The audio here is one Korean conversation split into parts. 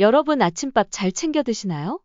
여러분 아침밥 잘 챙겨 드시나요?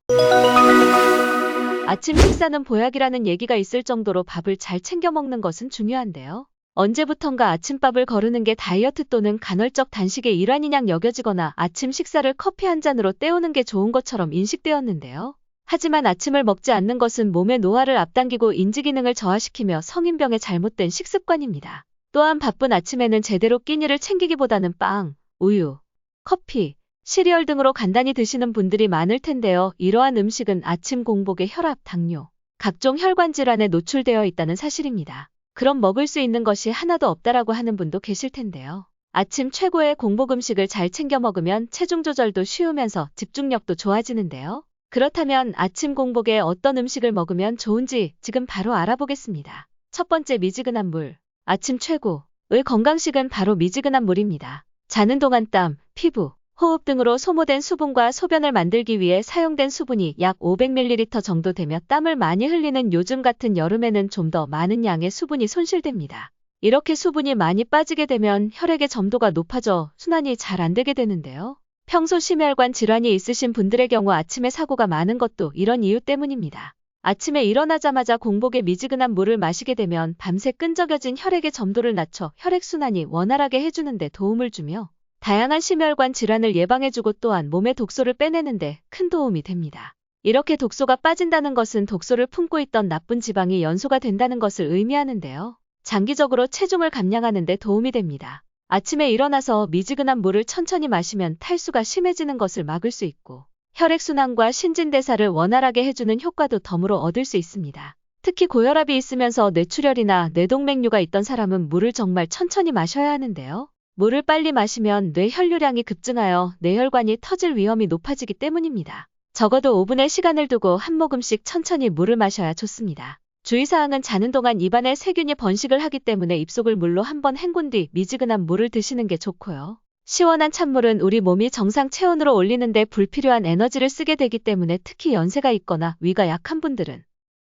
아침 식사는 보약이라는 얘기가 있을 정도로 밥을 잘 챙겨 먹는 것은 중요한데요. 언제부턴가 아침밥을 거르는 게 다이어트 또는 간헐적 단식의 일환이냐 여겨지거나 아침 식사를 커피 한 잔으로 때우는 게 좋은 것처럼 인식되었는데요. 하지만 아침을 먹지 않는 것은 몸의 노화를 앞당기고 인지 기능을 저하시키며 성인병의 잘못된 식습관입니다. 또한 바쁜 아침에는 제대로 끼니를 챙기기보다는 빵, 우유, 커피, 시리얼 등으로 간단히 드시는 분들이 많을 텐데요. 이러한 음식은 아침 공복에 혈압, 당뇨, 각종 혈관 질환에 노출되어 있다는 사실입니다. 그럼 먹을 수 있는 것이 하나도 없다라고 하는 분도 계실 텐데요. 아침 최고의 공복 음식을 잘 챙겨 먹으면 체중 조절도 쉬우면서 집중력도 좋아지는데요. 그렇다면 아침 공복에 어떤 음식을 먹으면 좋은지 지금 바로 알아보겠습니다. 첫 번째, 미지근한 물. 아침 최고의 건강식은 바로 미지근한 물입니다. 자는 동안 땀, 피부, 호흡 등으로 소모된 수분과 소변을 만들기 위해 사용된 수분이 약 500ml 정도 되며 땀을 많이 흘리는 요즘 같은 여름에는 좀 더 많은 양의 수분이 손실됩니다. 이렇게 수분이 많이 빠지게 되면 혈액의 점도가 높아져 순환이 잘 안 되게 되는데요. 평소 심혈관 질환이 있으신 분들의 경우 아침에 사고가 많은 것도 이런 이유 때문입니다. 아침에 일어나자마자 공복에 미지근한 물을 마시게 되면 밤새 끈적여진 혈액의 점도를 낮춰 혈액순환이 원활하게 해주는 데 도움을 주며 다양한 심혈관 질환을 예방해주고 또한 몸의 독소를 빼내는 데 큰 도움이 됩니다. 이렇게 독소가 빠진다는 것은 독소를 품고 있던 나쁜 지방이 연소가 된다는 것을 의미하는데요. 장기적으로 체중을 감량하는 데 도움이 됩니다. 아침에 일어나서 미지근한 물을 천천히 마시면 탈수가 심해지는 것을 막을 수 있고 혈액순환과 신진대사를 원활하게 해주는 효과도 덤으로 얻을 수 있습니다. 특히 고혈압이 있으면서 뇌출혈이나 뇌동맥류가 있던 사람은 물을 정말 천천히 마셔야 하는데요. 물을 빨리 마시면 뇌 혈류량이 급증하여 뇌혈관이 터질 위험이 높아지기 때문입니다. 적어도 5분의 시간을 두고 한 모금씩 천천히 물을 마셔야 좋습니다. 주의사항은 자는 동안 입안에 세균이 번식을 하기 때문에 입속을 물로 한번 헹군 뒤 미지근한 물을 드시는 게 좋고요. 시원한 찬물은 우리 몸이 정상 체온으로 올리는데 불필요한 에너지를 쓰게 되기 때문에 특히 연세가 있거나 위가 약한 분들은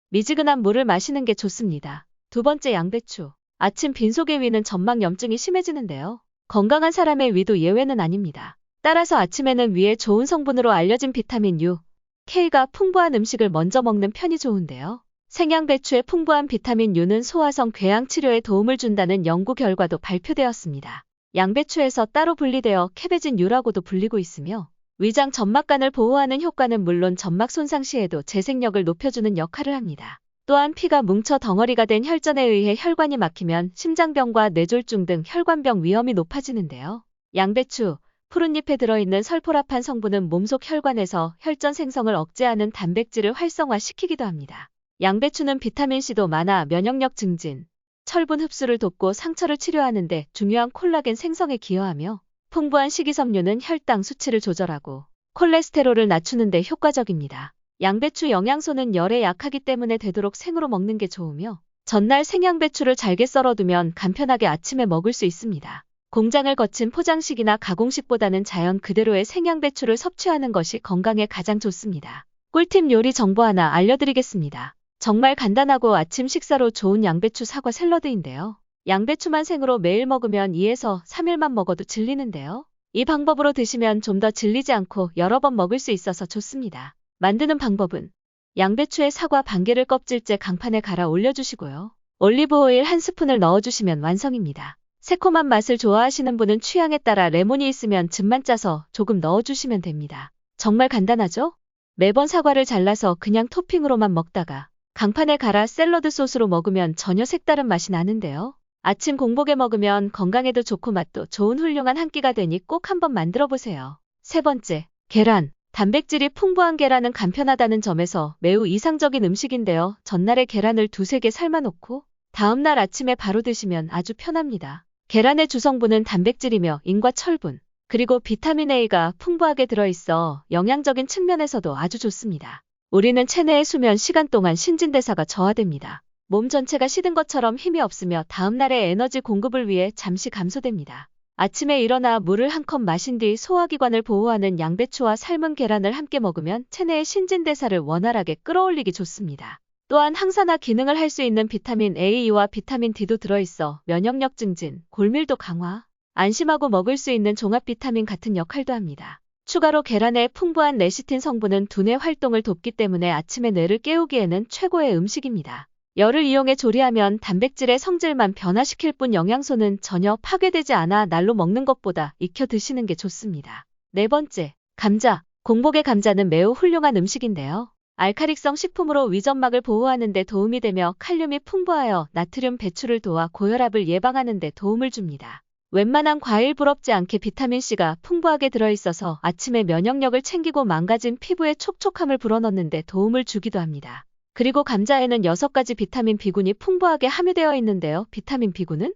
미지근한 물을 마시는 게 좋습니다. 두 번째, 양배추. 아침 빈속의 위는 점막염증이 심해지는데요. 건강한 사람의 위도 예외는 아닙니다. 따라서 아침에는 위에 좋은 성분으로 알려진 비타민 U, K가 풍부한 음식을 먼저 먹는 편이 좋은데요. 생양배추의 풍부한 비타민 U는 소화성 궤양 치료에 도움을 준다는 연구 결과도 발표되었습니다. 양배추에서 따로 분리되어 캐베진 U라고도 불리고 있으며 위장 점막관을 보호하는 효과는 물론 점막 손상 시에도 재생력을 높여주는 역할을 합니다. 또한 피가 뭉쳐 덩어리가 된 혈전에 의해 혈관이 막히면 심장병과 뇌졸중 등 혈관병 위험이 높아지는데요. 양배추, 푸른잎에 들어있는 설포라판 성분은 몸속 혈관에서 혈전 생성을 억제하는 단백질을 활성화시키기도 합니다. 양배추는 비타민C도 많아 면역력 증진, 철분 흡수를 돕고 상처를 치료하는 데 중요한 콜라겐 생성에 기여하며 풍부한 식이섬유는 혈당 수치를 조절하고 콜레스테롤을 낮추는 데 효과적입니다. 양배추 영양소는 열에 약하기 때문에 되도록 생으로 먹는 게 좋으며 전날 생양배추를 잘게 썰어두면 간편하게 아침에 먹을 수 있습니다. 공장을 거친 포장식이나 가공식보다는 자연 그대로의 생양배추를 섭취하는 것이 건강에 가장 좋습니다. 꿀팁 요리 정보 하나 알려드리겠습니다. 정말 간단하고 아침 식사로 좋은 양배추 사과 샐러드인데요. 양배추만 생으로 매일 먹으면 2에서 3일만 먹어도 질리는데요. 이 방법으로 드시면 좀 더 질리지 않고 여러 번 먹을 수 있어서 좋습니다. 만드는 방법은 양배추에 사과 반 개를 껍질째 강판에 갈아 올려주시고요. 올리브오일 한 스푼을 넣어주시면 완성입니다. 새콤한 맛을 좋아하시는 분은 취향에 따라 레몬이 있으면 즙만 짜서 조금 넣어주시면 됩니다. 정말 간단하죠? 매번 사과를 잘라서 그냥 토핑으로만 먹다가 강판에 갈아 샐러드 소스로 먹으면 전혀 색다른 맛이 나는데요. 아침 공복에 먹으면 건강에도 좋고 맛도 좋은 훌륭한 한 끼가 되니 꼭 한번 만들어 보세요. 세 번째, 계란. 단백질이 풍부한 계란은 간편하다는 점에서 매우 이상적인 음식인데요. 전날에 계란을 두세 개 삶아놓고 다음날 아침에 바로 드시면 아주 편합니다. 계란의 주성분은 단백질이며 인과 철분, 그리고 비타민 A가 풍부하게 들어있어 영양적인 측면에서도 아주 좋습니다. 우리는 체내의 수면 시간 동안 신진대사가 저하됩니다. 몸 전체가 시든 것처럼 힘이 없으며 다음날의 에너지 공급을 위해 잠시 감소됩니다. 아침에 일어나 물을 한 컵 마신 뒤 소화기관을 보호하는 양배추와 삶은 계란을 함께 먹으면 체내의 신진대사를 원활하게 끌어올리기 좋습니다. 또한 항산화 기능을 할 수 있는 비타민 A와 비타민 D도 들어있어 면역력 증진, 골밀도 강화, 안심하고 먹을 수 있는 종합 비타민 같은 역할도 합니다. 추가로 계란의 풍부한 레시틴 성분은 두뇌 활동을 돕기 때문에 아침에 뇌를 깨우기에는 최고의 음식입니다. 열을 이용해 조리하면 단백질의 성질만 변화시킬 뿐 영양소는 전혀 파괴되지 않아 날로 먹는 것보다 익혀 드시는 게 좋습니다. 네 번째, 감자. 공복의 감자는 매우 훌륭한 음식인데요. 알칼리성 식품으로 위점막을 보호하는 데 도움이 되며 칼륨이 풍부하여 나트륨 배출을 도와 고혈압을 예방하는 데 도움을 줍니다. 웬만한 과일 부럽지 않게 비타민C가 풍부하게 들어있어서 아침에 면역력을 챙기고 망가진 피부의 촉촉함을 불어넣는 데 도움을 주기도 합니다. 그리고 감자에는 6가지 비타민 B군이 풍부하게 함유되어 있는데요. 비타민 B군은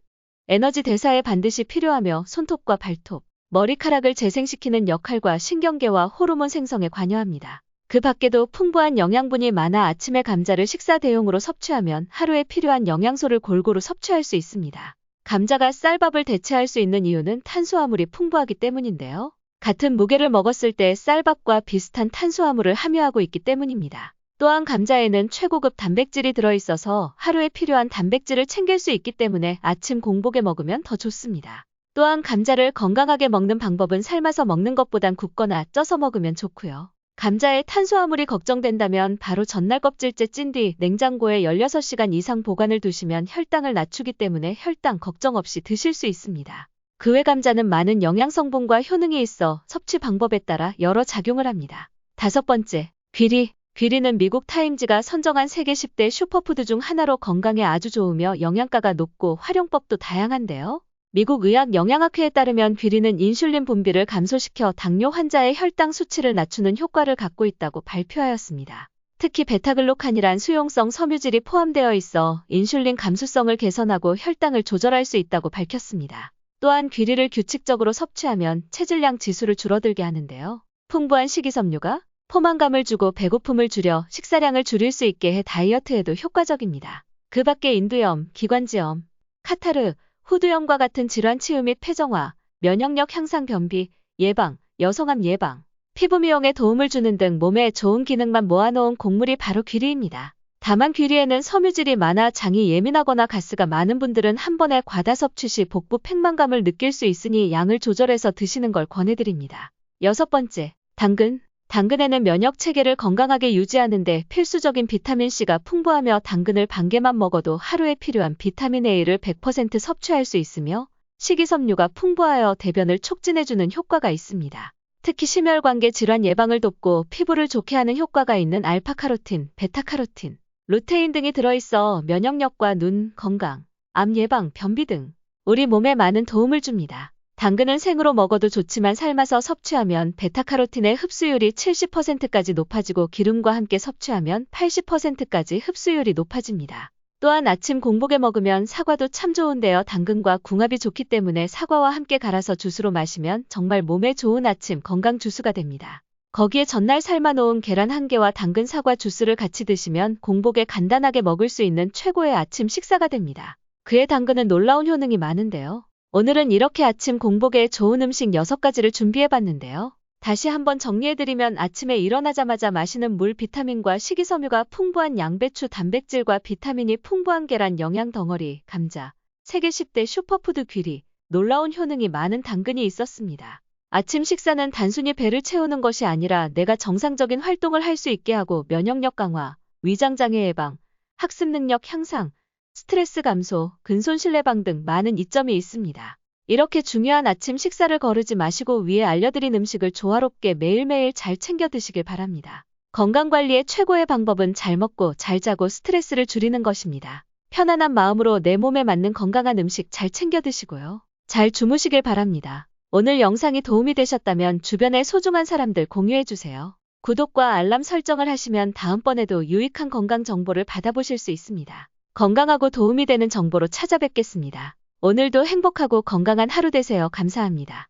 에너지 대사에 반드시 필요하며 손톱과 발톱, 머리카락을 재생시키는 역할과 신경계와 호르몬 생성에 관여합니다. 그 밖에도 풍부한 영양분이 많아 아침에 감자를 식사 대용으로 섭취하면 하루에 필요한 영양소를 골고루 섭취할 수 있습니다. 감자가 쌀밥을 대체할 수 있는 이유는 탄수화물이 풍부하기 때문인데요. 같은 무게를 먹었을 때 쌀밥과 비슷한 탄수화물을 함유하고 있기 때문입니다. 또한 감자에는 최고급 단백질이 들어있어서 하루에 필요한 단백질을 챙길 수 있기 때문에 아침 공복에 먹으면 더 좋습니다. 또한 감자를 건강하게 먹는 방법은 삶아서 먹는 것보단 굽거나 쪄서 먹으면 좋고요. 감자에 탄수화물이 걱정된다면 바로 전날 껍질째 찐 뒤 냉장고에 16시간 이상 보관을 두시면 혈당을 낮추기 때문에 혈당 걱정 없이 드실 수 있습니다. 그 외 감자는 많은 영양성분과 효능이 있어 섭취 방법에 따라 여러 작용을 합니다. 다섯 번째, 귀리. 귀리는 미국 타임즈가 선정한 세계 10대 슈퍼푸드 중 하나로 건강에 아주 좋으며 영양가가 높고 활용법도 다양한데요. 미국 의학영양학회에 따르면 귀리는 인슐린 분비를 감소시켜 당뇨 환자의 혈당 수치를 낮추는 효과를 갖고 있다고 발표하였습니다. 특히 베타글루칸이란 수용성 섬유질이 포함되어 있어 인슐린 감수성을 개선하고 혈당을 조절할 수 있다고 밝혔습니다. 또한 귀리를 규칙적으로 섭취하면 체질량 지수를 줄어들게 하는데요. 풍부한 식이섬유가 포만감을 주고 배고픔을 줄여 식사량을 줄일 수 있게 해 다이어트에도 효과적입니다. 그 밖에 인두염, 기관지염, 카타르, 후두염과 같은 질환 치유 및 폐정화, 면역력 향상 변비, 예방, 여성암 예방, 피부 미용에 도움을 주는 등 몸에 좋은 기능만 모아놓은 곡물이 바로 귀리입니다. 다만 귀리에는 섬유질이 많아 장이 예민하거나 가스가 많은 분들은 한 번에 과다 섭취 시 복부 팽만감을 느낄 수 있으니 양을 조절해서 드시는 걸 권해드립니다. 여섯 번째, 당근. 당근에는 면역 체계를 건강하게 유지하는 데 필수적인 비타민C가 풍부하며 당근을 반 개만 먹어도 하루에 필요한 비타민 A를 100% 섭취할 수 있으며 식이섬유가 풍부하여 대변을 촉진해주는 효과가 있습니다. 특히 심혈관계 질환 예방을 돕고 피부를 좋게 하는 효과가 있는 알파카로틴, 베타카로틴, 루테인 등이 들어있어 면역력과 눈 건강, 암 예방, 변비 등 우리 몸에 많은 도움을 줍니다. 당근은 생으로 먹어도 좋지만 삶아서 섭취하면 베타카로틴의 흡수율이 70%까지 높아지고 기름과 함께 섭취하면 80%까지 흡수율이 높아집니다. 또한 아침 공복에 먹으면 사과도 참 좋은데요. 당근과 궁합이 좋기 때문에 사과와 함께 갈아서 주스로 마시면 정말 몸에 좋은 아침 건강 주스가 됩니다. 거기에 전날 삶아놓은 계란 1개와 당근 사과 주스를 같이 드시면 공복에 간단하게 먹을 수 있는 최고의 아침 식사가 됩니다. 그의 당근은 놀라운 효능이 많은데요. 오늘은 이렇게 아침 공복에 좋은 음식 6가지를 준비해봤는데요. 다시 한번 정리해드리면 아침에 일어나자마자 마시는 물, 비타민과 식이섬유가 풍부한 양배추, 단백질과 비타민이 풍부한 계란, 영양 덩어리, 감자, 세계 10대 슈퍼푸드 귀리, 놀라운 효능이 많은 당근이 있었습니다. 아침 식사는 단순히 배를 채우는 것이 아니라 내가 정상적인 활동을 할 수 있게 하고 면역력 강화, 위장장애 예방, 학습 능력 향상, 스트레스 감소, 근손실 예방 등 많은 이점이 있습니다. 이렇게 중요한 아침 식사를 거르지 마시고 위에 알려드린 음식을 조화롭게 매일매일 잘 챙겨 드시길 바랍니다. 건강관리의 최고의 방법은 잘 먹고 잘 자고 스트레스를 줄이는 것입니다. 편안한 마음으로 내 몸에 맞는 건강한 음식 잘 챙겨 드시고요. 잘 주무시길 바랍니다. 오늘 영상이 도움이 되셨다면 주변의 소중한 사람들 공유해주세요. 구독과 알람 설정을 하시면 다음번에도 유익한 건강 정보를 받아보실 수 있습니다. 건강하고 도움이 되는 정보로 찾아뵙겠습니다. 오늘도 행복하고 건강한 하루 되세요. 감사합니다.